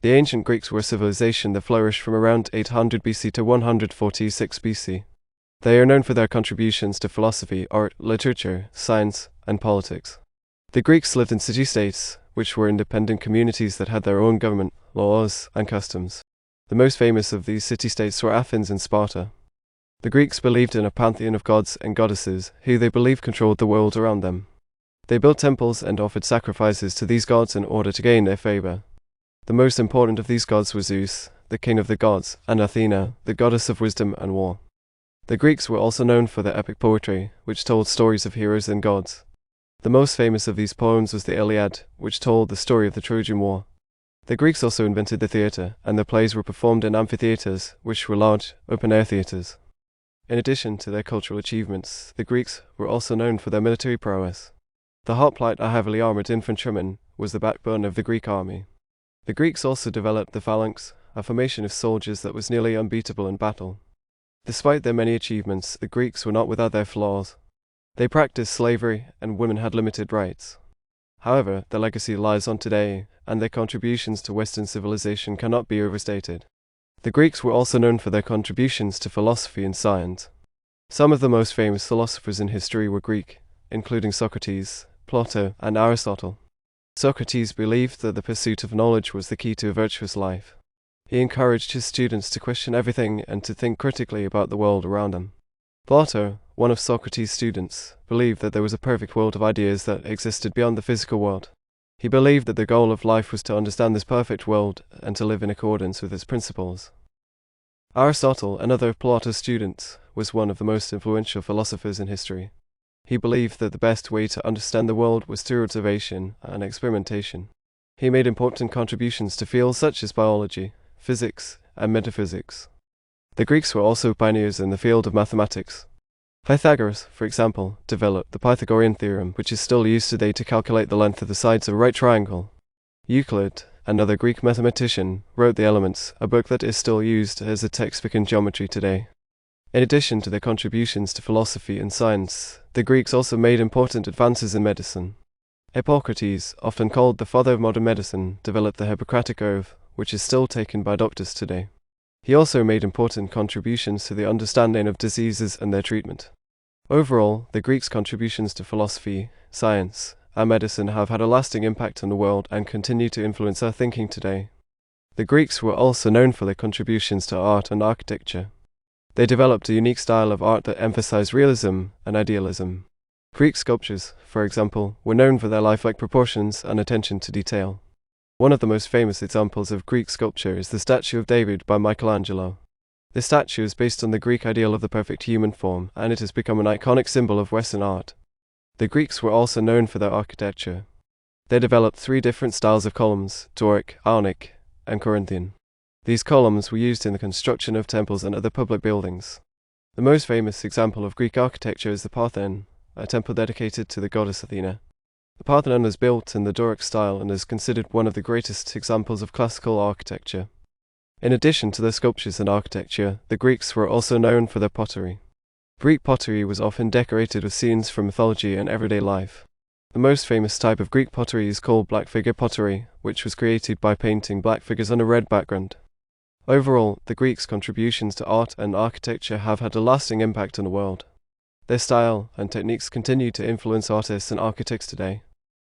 The ancient Greeks were a civilization that flourished from around 800 BC to 146 BC. They are known for their contributions to philosophy, art, literature, science, and politics. The Greeks lived in city-states, which were independent communities that had their own government, laws, and customs. The most famous of these city-states were Athens and Sparta. The Greeks believed in a pantheon of gods and goddesses, who they believed controlled the world around them. They built temples and offered sacrifices to these gods in order to gain their favor. The most important of these gods was Zeus, the king of the gods, and Athena, the goddess of wisdom and war. The Greeks were also known for their epic poetry, which told stories of heroes and gods. The most famous of these poems was the Iliad, which told the story of the Trojan War. The Greeks also invented the theatre, and their plays were performed in amphitheatres, which were large, open-air theatres. In addition to their cultural achievements, the Greeks were also known for their military prowess. The hoplite, a heavily armored infantryman, was the backbone of the Greek army. The Greeks also developed the phalanx, a formation of soldiers that was nearly unbeatable in battle. Despite their many achievements, the Greeks were not without their flaws. They practiced slavery, and women had limited rights. However, their legacy lies on today, and their contributions to Western civilization cannot be overstated. The Greeks were also known for their contributions to philosophy and science. Some of the most famous philosophers in history were Greek, including Socrates, Plato, and Aristotle. Socrates believed that the pursuit of knowledge was the key to a virtuous life. He encouraged his students to question everything and to think critically about the world around them. Plato, one of Socrates' students, believed that there was a perfect world of ideas that existed beyond the physical world. He believed that the goal of life was to understand this perfect world and to live in accordance with its principles. Aristotle, another of Plato's students, was one of the most influential philosophers in history. He believed that the best way to understand the world was through observation and experimentation. He made important contributions to fields such as biology, physics, and metaphysics. The Greeks were also pioneers in the field of mathematics. Pythagoras, for example, developed the Pythagorean theorem, which is still used today to calculate the length of the sides of a right triangle. Euclid, another Greek mathematician, wrote the Elements, a book that is still used as a textbook in geometry today. In addition to their contributions to philosophy and science, the Greeks also made important advances in medicine. Hippocrates, often called the father of modern medicine, developed the Hippocratic Oath, which is still taken by doctors today. He also made important contributions to the understanding of diseases and their treatment. Overall, the Greeks' contributions to philosophy, science, and medicine have had a lasting impact on the world and continue to influence our thinking today. The Greeks were also known for their contributions to art and architecture. They developed a unique style of art that emphasized realism and idealism. Greek sculptures, for example, were known for their lifelike proportions and attention to detail. One of the most famous examples of Greek sculpture is the statue of David by Michelangelo. This statue is based on the Greek ideal of the perfect human form, and it has become an iconic symbol of Western art. The Greeks were also known for their architecture. They developed three different styles of columns: Doric, Ionic, and Corinthian. These columns were used in the construction of temples and other public buildings. The most famous example of Greek architecture is the Parthenon, a temple dedicated to the goddess Athena. The Parthenon was built in the Doric style and is considered one of the greatest examples of classical architecture. In addition to their sculptures and architecture, the Greeks were also known for their pottery. Greek pottery was often decorated with scenes from mythology and everyday life. The most famous type of Greek pottery is called black figure pottery, which was created by painting black figures on a red background. Overall, the Greeks' contributions to art and architecture have had a lasting impact on the world. Their style and techniques continue to influence artists and architects today.